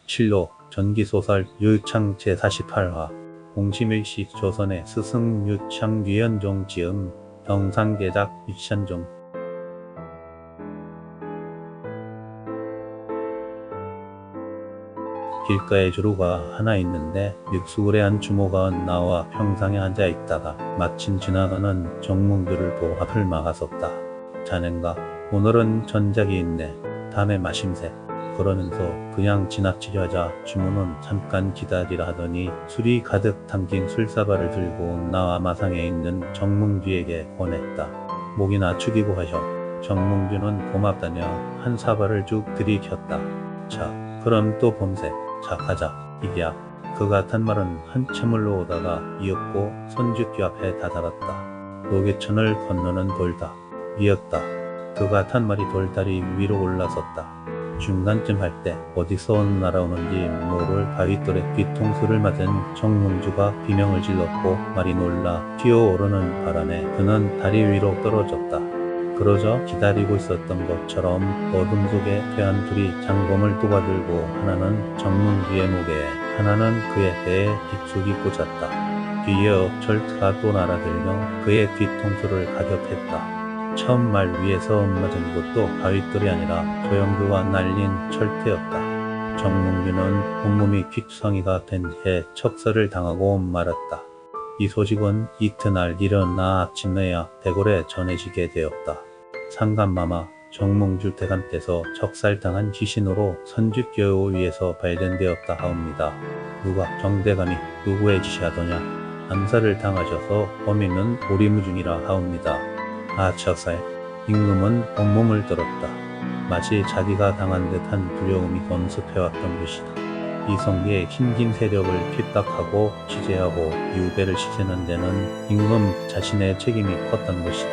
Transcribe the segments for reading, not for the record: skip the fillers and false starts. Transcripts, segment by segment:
실로 전기소설 유창 제48화 공심일시 조선의 스승 유창 유현종 지음 정상제작 유찬종. 길가에 주루가 하나 있는데 육수그레한 주모가 나와 평상에 앉아 있다가 마침 지나가는 정몽주를 보고 앞을 막아섰다. 자넨가 오늘은 전작이 있네. 다음에 마심세. 그러면서 그냥 지나치려 하자 주모는 잠깐 기다리라 하더니 술이 가득 담긴 술사발을 들고 나와 마상에 있는 정몽주에게 권했다. 목이나 축이고 하셔. 정몽주는 고맙다며 한 사발을 쭉 들이켰다. 자, 그럼 또 봄새. 자, 가자. 이기야. 그가 탄 말은 한참을 오다가 이었고 선주귀 앞에 다다랐다. 노계천을 건너는 돌다. 이었다. 그가 탄 말이 돌다리 위로 올라섰다. 중간쯤 할 때 어디서 날아오는지 모를 바위돌에 뒤통수를 맞은 정몽주가 비명을 질렀고 말이 놀라 튀어오르는 바람에 그는 다리 위로 떨어졌다. 그러자 기다리고 있었던 것처럼 어둠 속에 퇴한 둘이 장검을 도받들고 하나는 정몽주의 목에 하나는 그의 배에 깊숙이 꽂았다. 뒤이어 철퇴가 또 날아들며 그의 뒤통수를 가격했다. 처음 말 위에서 맞은 것도 바윗돌이 아니라 조영규가 날린 철퇴였다. 정몽주는 온몸이 귓성이가 된 채 척설을 당하고 말았다. 이 소식은 이튿날 일어나 아침에야 대궐에 전해지게 되었다. 상간마마 정몽주 대감께서 척살당한 시신으로 선주교 위에서 발견되었다 하옵니다. 누가 정대감이 누구의 지시하더냐. 암살을 당하셔서 범인은 오리무중이라 하옵니다. 아, 척살. 임금은 온몸을 떨었다. 마치 자기가 당한 듯한 두려움이 엄습해왔던 것이다. 이성계의 힘긴 세력을 핍박하고 지제하고 유배를 시키는 데는 임금 자신의 책임이 컸던 것이다.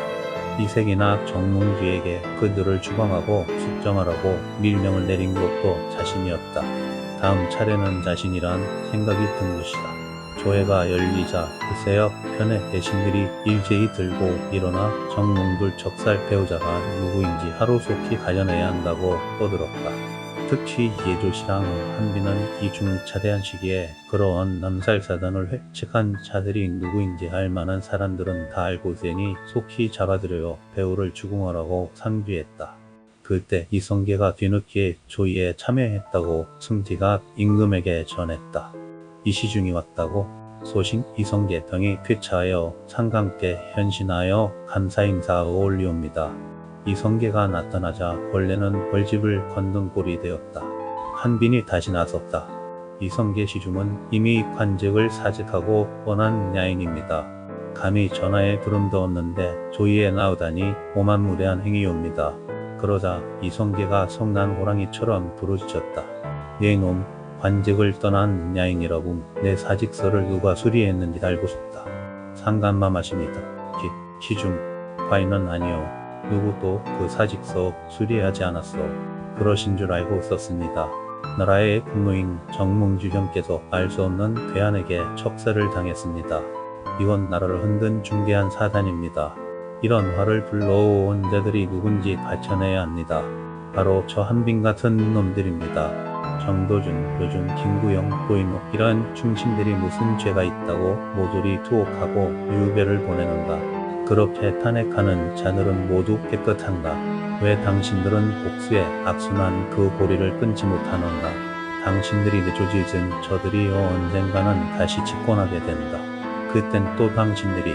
이색이나 정몽주에게 그들을 추방하고 숙정하라고 밀명을 내린 것도 자신이었다. 다음 차례는 자신이란 생각이 든 것이다. 조회가 열리자 그새야 편의 대신들이 일제히 들고 일어나 정몽주 척살 배우자가 누구인지 하루속히 가려내야 한다고 떠들었다. 특히 예조씨랑 한비는 이 중차대한 시기에 그러한 남살사단을 획책한 자들이 누구인지 알 만한 사람들은 다 알고 있으니 속히 잡아들여 배우를 추궁하라고 상주했다. 그때 이성계가 뒤늦게 조의에 참여했다고 승지가 임금에게 전했다. 이시중이 왔다고. 소신 이성계 병이 쾌차하여 상감께 현신하여 감사인사 올리옵니다. 이성계가 나타나자 원래는 벌집을 건든 꼴이 되었다. 한빈이 다시 나섰다. 이성계 시중은 이미 관직을 사직하고 뻔한 야인입니다. 감히 전하에 부름도 없는데 조의에 나오다니 오만무례한 행위옵니다. 그러자 이성계가 성난 호랑이처럼 부르짖었다. 네 놈, 관직을 떠난 야인이라고 내 사직서를 누가 수리했는지 알고 싶다. 상간마마십니다. 시중, 과인은 아니요. 누구도 그 사직서 수리하지 않았어. 그러신 줄 알고 있었습니다. 나라의 국노인 정몽주 형께서 알 수 없는 괴한에게 척살을 당했습니다. 이건 나라를 흔든 중대한 사단입니다. 이런 화를 불러온 자들이 누군지 밝혀내야 합니다. 바로 저 한빈 같은 놈들입니다. 정도준, 요준, 김구영, 고인호 이런 중신들이 무슨 죄가 있다고 모조리 투옥하고 유배를 보내는가. 그렇게 탄핵하는 자들은 모두 깨끗한가. 왜 당신들은 복수의 악순환 그 고리를 끊지 못하는가. 당신들이 내조짓은 저들이 언젠가는 다시 집권하게 된다. 그땐 또 당신들이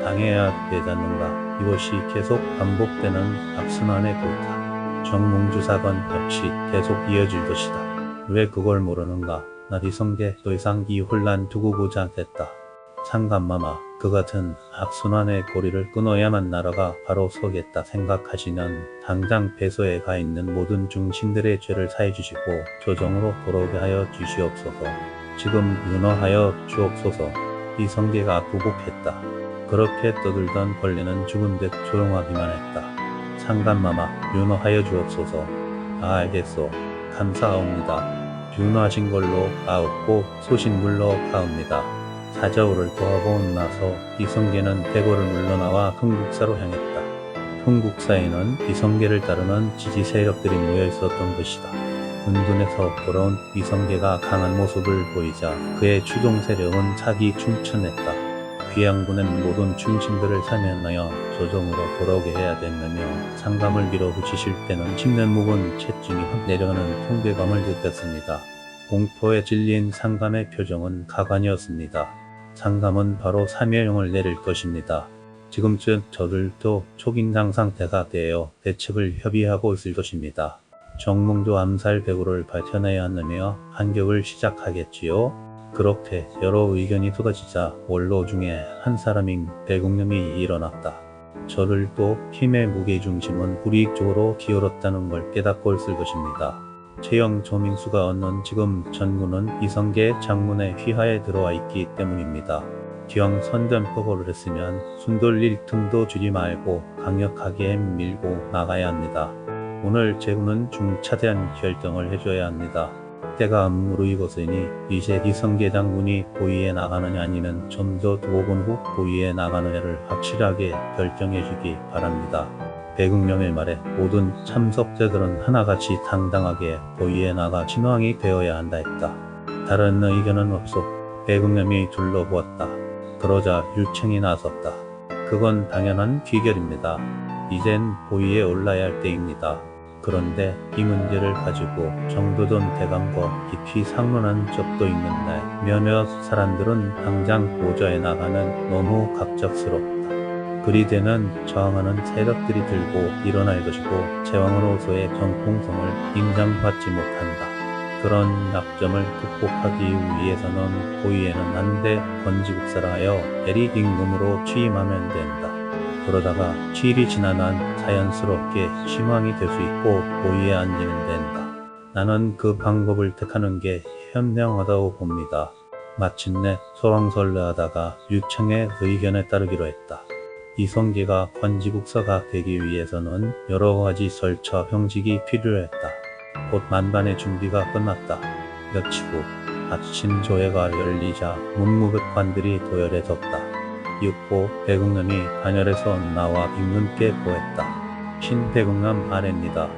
당해야 되지 않는가. 이것이 계속 반복되는 악순환의 골타. 정몽주 사건 역시 계속 이어질 것이다. 왜 그걸 모르는가. 나 이성계 더 이상 이 혼란 두고 보지 않겠다. 상간마마, 그 같은 악순환의 고리를 끊어야만 나라가 바로 서겠다 생각하시면 당장 배서에 가 있는 모든 중신들의 죄를 사해 주시고 조정으로 돌아오게 하여 주시옵소서. 지금 윤허하여 주옵소서. 이성계가 부복했다. 그렇게 떠들던 벌레는 죽은 듯 조용하기만 했다. 상간마마, 윤허하여 주옵소서. 아, 알겠소. 감사하옵니다. 윤허하신 걸로 아옵고 소신 물러가옵니다. 사자오를 도하고 나서 이성계는 대궐을 물러나와 흥국사로 향했다. 흥국사에는 이성계를 따르는 지지 세력들이 모여 있었던 것이다. 은둔에서 돌아온 이성계가 강한 모습을 보이자 그의 추종 세력은 사기 충천했다. 귀양군은 모든 충신들을 사면하여 조정으로 돌아오게 해야 됐으며 상감을 밀어붙이실 때는 씹는 목은 채증이 확 내려가는 통괴감을 느꼈습니다. 공포에 질린 상감의 표정은 가관이었습니다. 상감은 바로 사면형을 내릴 것입니다. 지금쯤 저들도 초긴장 상태가 되어 대책을 협의하고 있을 것입니다. 정몽주 암살 배후를 밝혀내야 하느며 반격을 시작하겠지요. 그렇게 여러 의견이 쏟아지자 원로 중에 한 사람인 배국념이 일어났다. 저들도 힘의 무게중심은 불이익 쪽으로 기울었다는 걸 깨닫고 있을 것입니다. 최영 조민수가 얻는 지금 전군은 이성계 장군의 휘하에 들어와 있기 때문입니다. 기왕 선전포고를 했으면 순돌릴 틈도 주지 말고 강력하게 밀고 나가야 합니다. 오늘 제군은 중차대한 결정을 해줘야 합니다. 때가 무르익었으니 이제 이성계 장군이 보위에 나가느냐 아니면 좀 더 두고 본 후 보위에 나가느냐를 확실하게 결정해 주기 바랍니다. 배국념의 말에 모든 참석자들은 하나같이 당당하게 보위에 나가 신왕이 되어야 한다 했다. 다른 의견은 없어 배국념이 둘러보았다. 그러자 유청이 나섰다. 그건 당연한 귀결입니다. 이젠 보위에 올라야 할 때입니다. 그런데 이 문제를 가지고 정도전 대감과 깊이 상론한 적도 있는데 몇몇 사람들은 당장 보좌에 나가는 너무 갑작스럽다. 그리 되면 저항하는 세력들이 들고 일어날 것이고 제왕으로서의 정통성을 인정받지 못한다. 그런 약점을 극복하기 위해서는 보위에는 안돼 건지국사라 하여 대리 임금으로 취임하면 된다. 그러다가 7일이 지나면 자연스럽게 신왕이 될 수 있고 보위에 앉으면 된다. 나는 그 방법을 택하는 게 현명하다고 봅니다. 마침내 소왕설레하다가 유청의 의견에 따르기로 했다. 이성계가 관지국사가 되기 위해서는 여러 가지 절차 형식이 필요했다. 곧 만반의 준비가 끝났다. 며칠 후 아침 조회가 열리자 문무백관들이 도열해졌다. 육보 배국남이 단열에서 나와 임금께 보했다. 신배국남 아래입니다.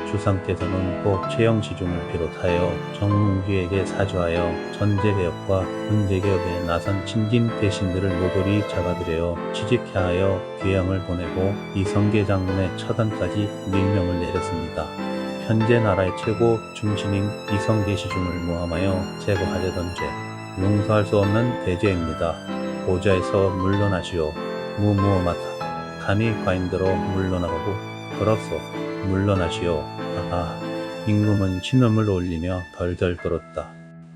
주상께서는 꼭 최영시중을 비롯하여 정몽주에게 사주하여 전제개혁과 문제개혁에 나선 친진 대신들을 모조리 잡아들여 취직케 하여 귀양을 보내고 이성계 장군의 처단까지 밀명을 내렸습니다. 현재 나라의 최고 중신인 이성계 시중을 모함하여 제거하려던 죄, 용서할 수 없는 대죄입니다. 보좌에서 물러나시오. 무무어마타. 감히 과인대로 물러나가고 그렇소. 물러나시오. 아하. 임금은 신음을 올리며 덜덜 떨었다.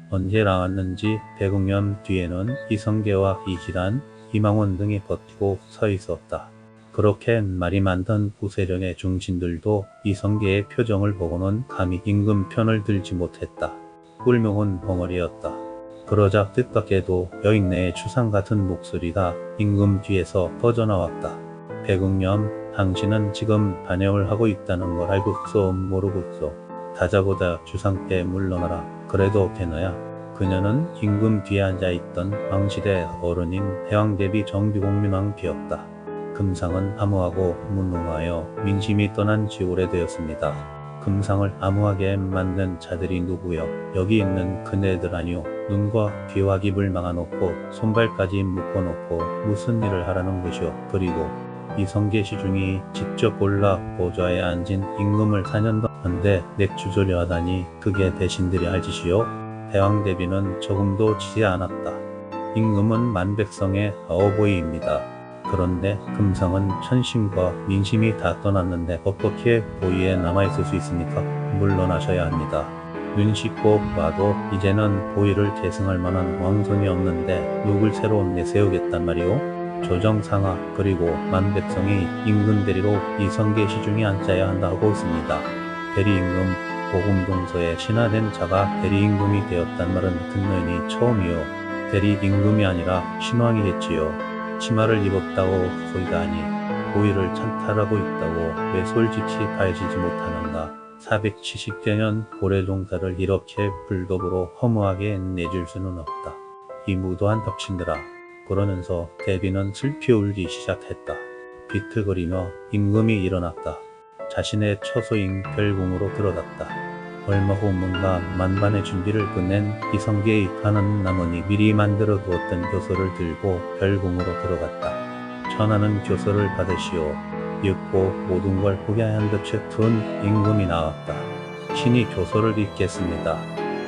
언제 나왔는지 배국념 뒤에는 이성계와 이기란, 이망원 등이 버티고 서 있었다. 그렇게 말이 많던 구세령의 중신들도 이성계의 표정을 보고는 감히 임금 편을 들지 못했다. 꿀명은 벙어리였다. 그러자 뜻밖에도 여인네의 추상 같은 목소리가 임금 뒤에서 퍼져나왔다. 배국념, 당신은 지금 반역을 하고 있다는 걸 알고서 모르고서 다자보다 주상께 물러나라. 그래도 되나야? 그녀는 임금 뒤에 앉아있던 왕실의 어른인 해왕대비 정비공민왕 비였다. 금상은 암호하고 무능하여 민심이 떠난 지 오래되었습니다. 금상을 암호하게 만든 자들이 누구여? 여기 있는 그네들 아니오. 눈과 귀와 입을 막아놓고 손발까지 묶어놓고 무슨 일을 하라는 것이오. 그리고 이성계 시중이 직접 올라 보좌에 앉은 임금을 4년도 한데 넥주조려 하다니 그게 대신들이 할 짓이오? 대왕대비는 조금도 지지 않았다. 임금은 만백성의 어보이입니다. 그런데 금상은 천심과 민심이 다 떠났는데 어떻게 보위에 남아있을 수 있습니까? 물러나셔야 합니다. 눈 씻고 봐도 이제는 보위를 계승할 만한 왕손이 없는데 누굴 새로 내세우겠단 말이오? 조정상하 그리고 만백성이 임금 대리로 이성계 시중에 앉아야 한다 하고 있습니다. 대리임금 보금동서에 신하된 자가 대리임금이 되었단 말은 듣느니 처음이요. 대리임금이 아니라 신왕이겠지요. 치마를 입었다고 소리가 아니 보위를 찬탈하고 있다고 왜 솔직히 가해지지 못하는가. 470년 고래종사를 이렇게 불법으로 허무하게 내줄 수는 없다. 이 무도한 덕신들아. 그러면서 대비는 슬피 울기 시작했다. 비틀거리며 임금이 일어났다. 자신의 처소인 별궁으로 들어갔다. 얼마 후 뭔가 만반의 준비를 끝낸 이성계의 가는 남원이 미리 만들어 두었던 교서를 들고 별궁으로 들어갔다. 전하는 교서를 받으시오. 읽고 모든 걸 포기한 듯이 둔 임금이 나왔다. 신이 교서를 읽겠습니다.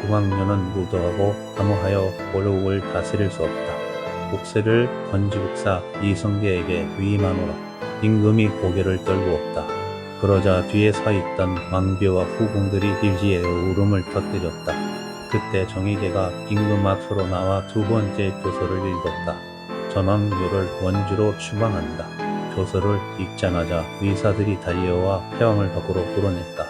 국왕녀는 무도하고 사모하여 고려국을 다스릴 수 없다. 옥세를 건지국사 이성계에게 위임하노라. 임금이 고개를 떨구었다. 그러자 뒤에 서 있던 왕비와 후궁들이 일지에 울음을 터뜨렸다. 그때 정의계가 임금 앞으로 나와 두 번째 교서를 읽었다. 전왕묘를 원주로 추방한다. 교서를 읽자마자 의사들이 달려와 패왕을 밖으로 끌어냈다.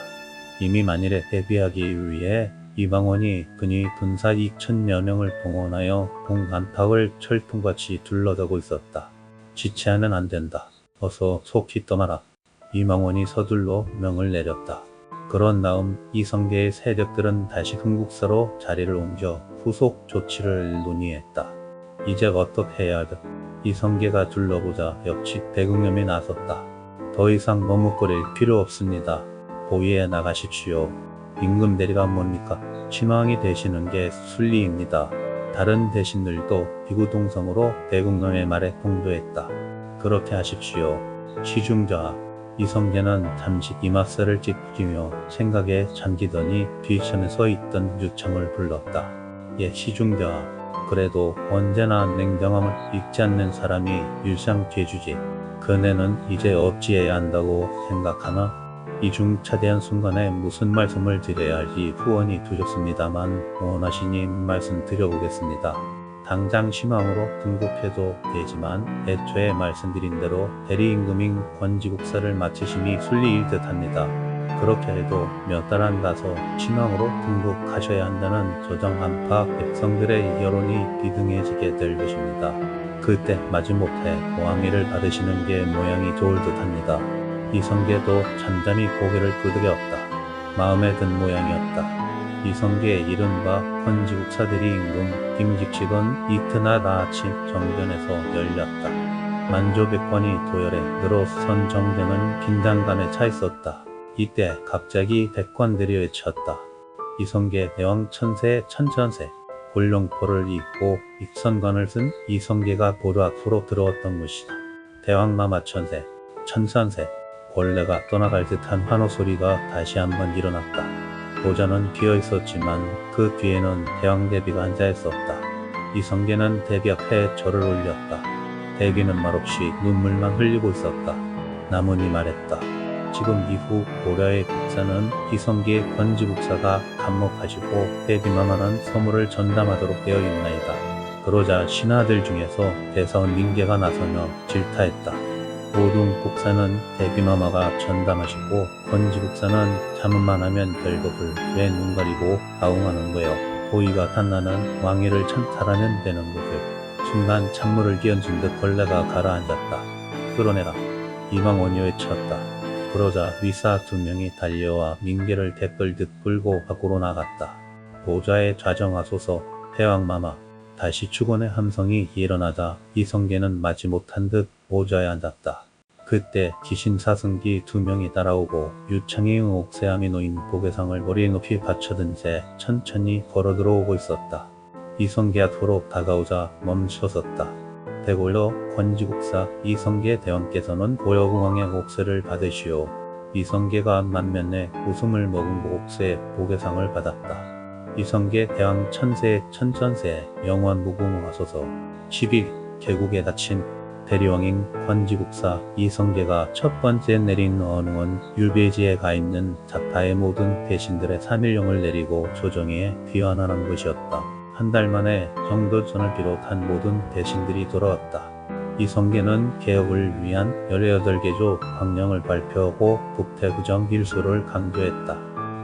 이미 만일에 대비하기 위해 이방원이 그니 군사 2,000여 명을 동원하여 봉간탑을 철통같이 둘러대고 있었다. 지체하면 안 된다. 어서 속히 떠나라. 이방원이 서둘러 명을 내렸다. 그런 다음 이성계의 세력들은 다시 흥국사로 자리를 옮겨 후속 조치를 논의했다. 이제 어떻게 해야 하든 이성계가 둘러보자 역시 대국념이 나섰다. 더 이상 머뭇거릴 필요 없습니다. 보위에 나가십시오. 임금 대리가 뭡니까? 신왕이 되시는 게 순리입니다. 다른 대신들도 비구동성으로 대국놈의 말에 동조했다. 그렇게 하십시오. 시중자 이성계는 잠시 이맛살을 찌푸리며 생각에 잠기더니 뒤편에 서 있던 유청을 불렀다. 예, 시중자. 그래도 언제나 냉정함을 잊지 않는 사람이 일상죄주지. 그네는 이제 어찌해야 한다고 생각하나? 이중차대한 순간에 무슨 말씀을 드려야 할지 후원이 두렵습니다만 원하시니 말씀드려보겠습니다. 당장 신왕으로 등극해도 되지만 애초에 말씀드린 대로 대리임금인 권지국사를 마치심이 순리일 듯합니다. 그렇게 해도 몇 달 안 가서 신왕으로 등극하셔야 한다는 조정 안팎 백성들의 여론이 비등해지게 될 것입니다. 그때 마지못해 왕위를 받으시는 게 모양이 좋을 듯합니다. 이성계도 잠잠히 고개를 끄덕였다. 마음에 든 모양이었다. 이성계의 이른바 권지국사들이 임금 김직식은 이튿날 아침 정전에서 열렸다. 만조백관이 도열해 늘어선 정전은 긴장감에 차 있었다. 이때 갑자기 백관들이 외쳤다. 이성계 대왕 천세 천천세. 곤룡포를 입고 입선관을 쓴 이성계가 보도 앞으로 들어왔던 것이다. 대왕 마마 천세 천천세. 벌레가 떠나갈 듯한 환호 소리가 다시 한번 일어났다. 보좌는 비어 있었지만 그 뒤에는 대왕 대비가 앉아 있었다. 이성계는 대비 앞에 절을 올렸다. 대비는 말없이 눈물만 흘리고 있었다. 남은이 말했다. 지금 이후 고려의 국사는 이성계의 권지국사가 감목하시고 대비마마는 서무를 전담하도록 되어 있나이다. 그러자 신하들 중에서 대사원 민계가 나서며 질타했다. 모든 국사는 대비마마가 전담하시고 권지국사는 자문만 하면 될 것을 왜 눈 가리고 아웅하는 거요. 보위가 탐나는 왕위를 찬탈하면 되는 것을. 순간 찬물을 끼얹은 듯 벌레가 가라앉았다. 끌어내라. 이방원이 외쳤다. 그러자 위사 2명이 달려와 민계를 대끌듯 끌고 밖으로 나갔다. 보좌에 좌정하소서. 대왕마마. 다시 축원의 함성이 일어나자 이성계는 마지못한 듯 보좌에 앉았다. 그때 기신사승기 2명이 따라오고 유창의 옥새암이 놓인 보배상을 머리에 높이 받쳐든 채 천천히 걸어 들어오고 있었다. 이성계 앞으로 다가오자 멈춰섰다. 대골로 권지국사 이성계 대왕께서는 고려궁왕의 옥새를 받으시오. 이성계가 만면에 웃음을 머금고 옥새 보배상을 받았다. 이성계 대왕 천세 천천세 영원 무궁하소서. 10일 개국에 다친 대리왕인 권지국사 이성계가 첫 번째 내린 언응은 율배지에 가 있는 자타의 모든 대신들의 3일령을 내리고 조정에 귀환하는 것이었다. 한 달 만에 정도전을 비롯한 모든 대신들이 돌아왔다. 이성계는 개혁을 위한 18개조 강령을 발표하고 국태구정 일수를 강조했다.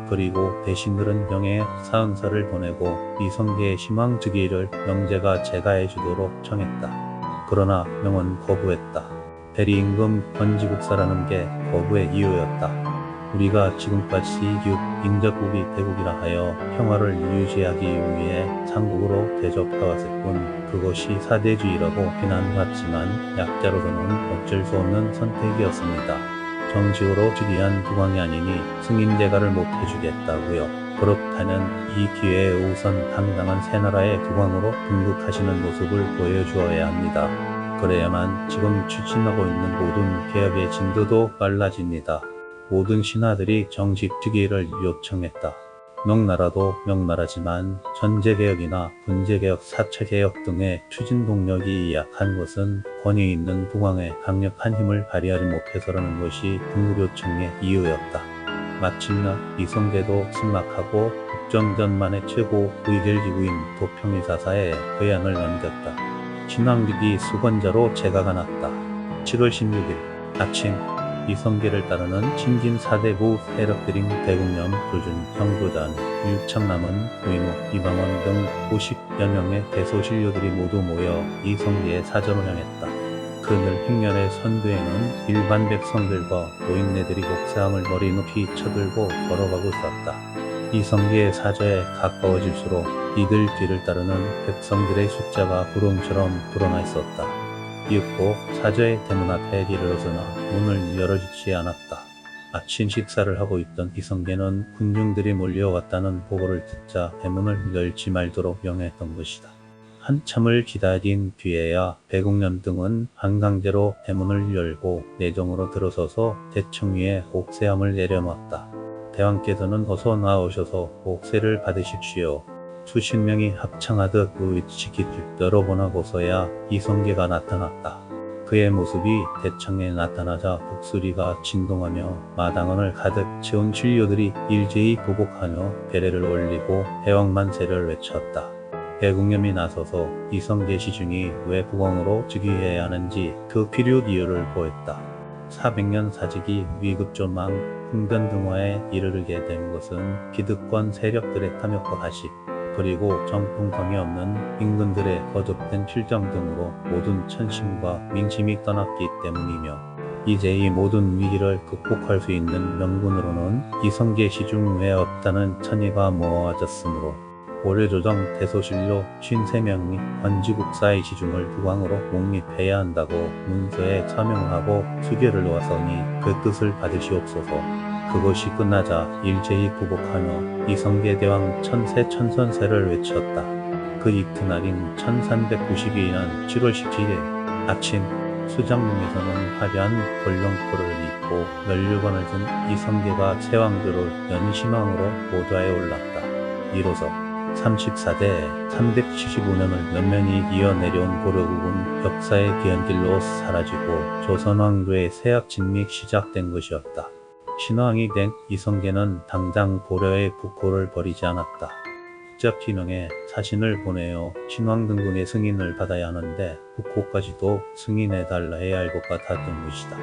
그리고 대신들은 명예에 사은사를 보내고 이성계의 심왕 즉위를 명제가 제가해 주도록 청했다. 그러나 명은 거부했다. 대리임금 권지국사라는 게 거부의 이유였다. 우리가 지금까지 인접국이 대국이라 하여 평화를 유지하기 위해 상국으로 대접해왔을 뿐 그것이 사대주의라고 비난받지만 약자로서는 어쩔 수 없는 선택이었습니다. 정식으로 즉위한 국왕이 아니니 승인대가를 못 해주겠다고요. 그렇다면 이 기회에 우선 당당한 새나라의 국왕으로 등극하시는 모습을 보여주어야 합니다. 그래야만 지금 추진하고 있는 모든 개혁의 진도도 빨라집니다. 모든 신하들이 정식 즉위를 요청했다. 명나라도 명나라지만 전제개혁이나 군제개혁, 사체개혁 등의 추진 동력이 약한 것은 권위 있는 국왕의 강력한 힘을 발휘하지 못해서라는 것이 등급 요청의 이유였다. 마침내 이성계도 승낙하고 국정전만의 최고 의결기구인 도평의사사에 의안을 넘겼다. 신왕직이 수건자로 제가가 났다. 7월 16일 아침 이성계를 따르는 신진 4대부 세력들인 대국령, 조준, 형도단, 유창남은, 의무, 이방원 등 50여 명의 대소신료들이 모두 모여 이성계의 사저를 향했다. 그늘 행렬의 선두에는 일반 백성들과 노인네들이 곡상을 머리 높이 쳐들고 걸어가고 있었다. 이성계의 사저에 가까워질수록 이들 뒤를 따르는 백성들의 숫자가 구름처럼 불어나 있었다. 이윽고 사저의 대문 앞에 이르러서나 문을 열어주지 않았다. 아침 식사를 하고 있던 이성계는 군중들이 몰려왔다는 보고를 듣자 대문을 열지 말도록 명했던 것이다. 한참을 기다린 뒤에야 배국년 등은 한강제로 대문을 열고 내정으로 들어서서 대청 위에 옥새함을 내려놓았다. 대왕께서는 어서 나오셔서 옥새를 받으십시오. 수십 명이 합창하듯 그 위치 깊이 열어보나고서야 이성계가 나타났다. 그의 모습이 대청에 나타나자 북소리가 진동하며 마당원을 가득 채운 신료들이 일제히 보복하며 배례를 올리고 대왕만세를 외쳤다. 배국념이 나서서 이성계 시중이 왜 국왕으로 즉위해야 하는지 그 필요 이유를 보였다. 400년 사직이 위급조망, 흥변등화에 이르게 된 것은 기득권 세력들의 탐욕과 가식, 그리고 정통성이 없는 임금들의 거듭된 필정 등으로 모든 천심과 민심이 떠났기 때문이며, 이제 이 모든 위기를 극복할 수 있는 명분으로는 이성계 시중 외에 없다는 천의가 모아졌으므로 고려조정 대소신료 53명이 관지국사의 시중을 국왕으로 목립해야 한다고 문서에 서명하고 수결을 놓았으니 그 뜻을 받으시옵소서. 그것이 끝나자 일제히 구복하며 이성계 대왕 천세 천선세를 외쳤다. 그 이튿날인 1392년 7월 17일 아침 수장궁에서는 화려한 권룡포를 입고 면류관을 든 이성계가 세왕조를 연심왕으로 보좌에 올랐다. 이로써 34대 375년을 몇 년이 이어내려온 고려국은 역사의 기연길로 사라지고 조선왕조의 세약 진맥이 시작된 것이었다. 신왕이 된 이성계는 당장 고려의 국호를 버리지 않았다. 직접 기명에 사신을 보내어 신왕 등극의 승인을 받아야 하는데 국호까지도 승인해달라 해야 할 것 같았던 것이다.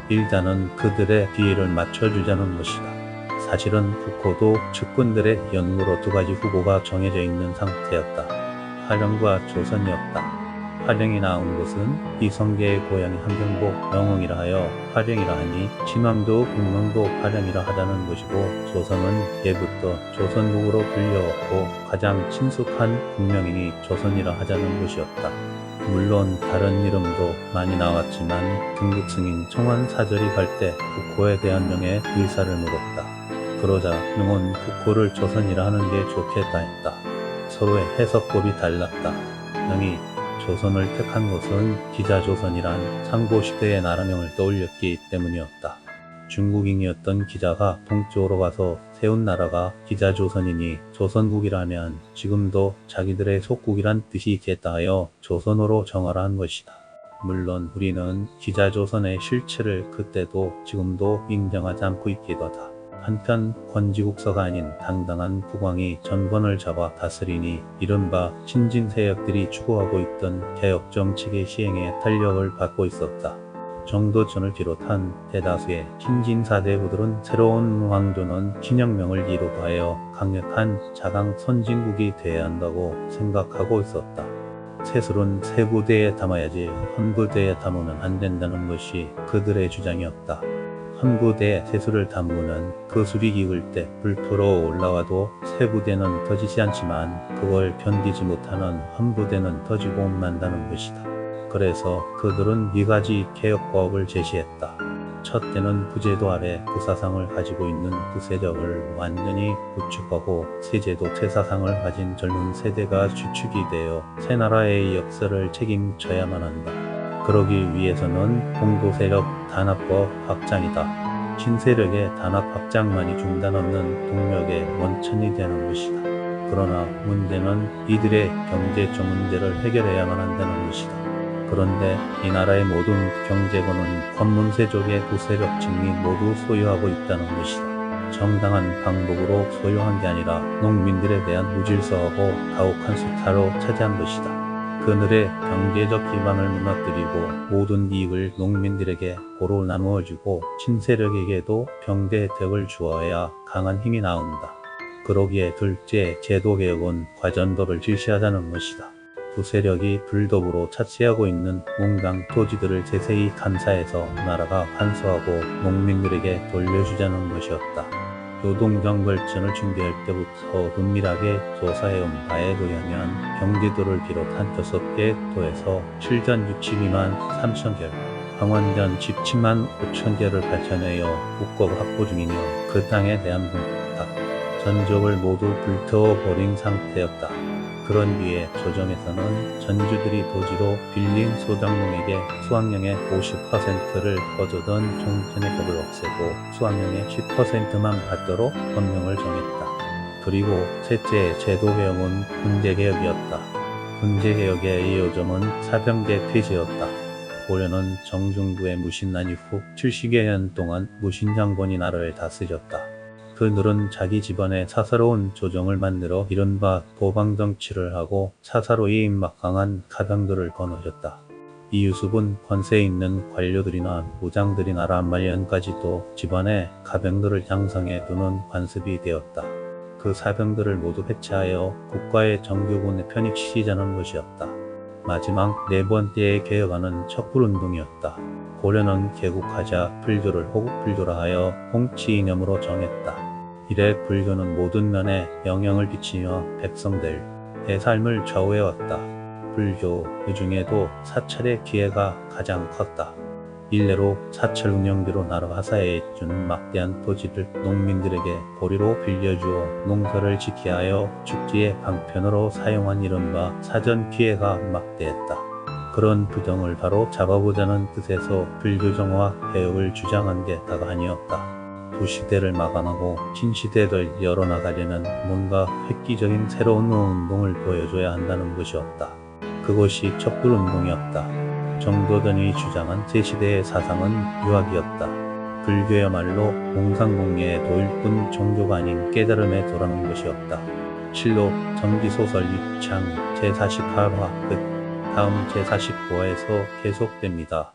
일단은 그들의 기회를 맞춰주자는 것이다. 사실은 국호도 측근들의 연구로 두 가지 후보가 정해져 있는 상태였다. 화령과 조선이었다. 화령이 나온 것은 이성계의 고향이 함경복 영흥이라 하여 화령이라 하니 신왕도 국명도 화령이라 하다는 것이고, 조선은 예부터 조선국으로 불려왔고 가장 친숙한 국명이니 조선이라 하자는 것이었다. 물론 다른 이름도 많이 나왔지만 등극승인 청원사절이 갈 때 국호에 대한 명의 의사를 물었다. 그러자 명은 국호를 조선이라 하는 게 좋겠다 했다. 서로의 해석법이 달랐다. 명이 조선을 택한 것은 기자조선이란 상고시대의 나라명을 떠올렸기 때문이었다. 중국인이었던 기자가 동쪽으로 가서 세운 나라가 기자조선이니 조선국이라면 지금도 자기들의 속국이란 뜻이겠다 하여 조선으로 정하라 한 것이다. 물론 우리는 기자조선의 실체를 그때도 지금도 인정하지 않고 있기도 하다. 한편 권지국서가 아닌 당당한 국왕이 전권을 잡아 다스리니 이른바 신진 세력들이 추구하고 있던 개혁 정책의 시행에 탄력을 받고 있었다. 정도전을 비롯한 대다수의 신진 사대부들은 새로운 왕조는 신혁명을 이루하여 강력한 자강 선진국이 되어야 한다고 생각하고 있었다. 세술은 세부대에 담아야지 헌부대에 담으면 안 된다는 것이 그들의 주장이었다. 헌부대에 세술을 담으면 그 술이 익을 때 불풀어 올라와도 세부대는 터지지 않지만 그걸 견디지 못하는 헌부대는 터지고 만다는 것이다. 그래서 그들은 4가지 개혁법을 제시했다. 첫째는 부제도 아래 부사상을 가지고 있는 부세력을 완전히 구축하고 세제도 퇴사상을 가진 젊은 세대가 주축이 되어 새 나라의 역사를 책임져야만 한다. 그러기 위해서는 공도세력 단합법 확장이다. 신세력의 단합 확장만이 중단 없는 동력의 원천이 되는 것이다. 그러나 문제는 이들의 경제적 문제를 해결해야만 한다는 것이다. 그런데 이 나라의 모든 경제권은 권문세족의 부세력층이 모두 소유하고 있다는 것이다. 정당한 방법으로 소유한 게 아니라 농민들에 대한 무질서하고 가혹한 수타로 차지한 것이다. 그들의 경제적 기반을 무너뜨리고 모든 이익을 농민들에게 고루 나누어주고 신세력에게도 경제 혜택을 주어야 강한 힘이 나온다. 그러기에 둘째 제도개혁은 과전도를 실시하자는 것이다. 부세력이 불법으로 차지하고 있는 문강 토지들을 세세히 감사해서 나라가 환수하고 농민들에게 돌려주자는 것이었다. 노동정벌전을 준비할 때부터 은밀하게 조사해온 바에 의하면 경기도를 비롯한 6개 도에서 실전 62만 3천 개를, 황원전 17만 5천 개를 발전하여 국법을 확보 중이며 그 땅에 대한 분탁, 전족을 모두 불태워버린 상태였다. 그런 뒤에 조정에서는 전주들이 도지로 빌린 소장농에게 수확량의 50%를 거두던 종전의 법을 없애고 수확량의 10%만 받도록 법령을 정했다. 그리고 셋째 제도개혁은 군대개혁이었다. 군대개혁의 요점은 사병제 폐지였다. 고려는 정중부의 무신난 이후 70여 년 동안 무신장군이 나라를 다스렸다. 그들은 자기 집안에 사사로운 조정을 만들어 이른바 도방정치를 하고 사사로이 막강한 가병들을 거느렸다. 이유습은 권세 있는 관료들이나 무장들이 나라 말년까지도 집안에 가병들을 양성해 두는 관습이 되었다. 그 사병들을 모두 해체하여 국가의 정규군에 편입시키자는 것이었다. 마지막 4번째의 개혁안은 척불운동이었다. 고려는 개국하자 불교를 호국불교라 하여 홍치 이념으로 정했다. 이래 불교는 모든 면에 영향을 끼치며 백성들의 삶을 좌우해왔다. 불교 그 중에도 사찰의 기회가 가장 컸다. 일례로 사찰 운영비로 나라 화사해준 막대한 토지를 농민들에게 보리로 빌려주어 농사를 짓게 하여 축지의 방편으로 사용한 이른바 사전 기회가 막대했다. 그런 부정을 바로 잡아보자는 뜻에서 불교정화 개혁을 주장한 게 다가 아니었다. 두 시대를 마감하고 신시대를 열어나가려면 뭔가 획기적인 새로운 운동을 보여줘야 한다는 것이었다. 그것이 척불운동이었다. 정도전이 주장한 제 시대의 사상은 유학이었다. 불교야말로 공상공예의 도일꾼 종교가 아닌 깨달음에 돌아온 것이었다. 실록 정기소설 6창 제48화 끝. 다음 제49화에서 계속됩니다.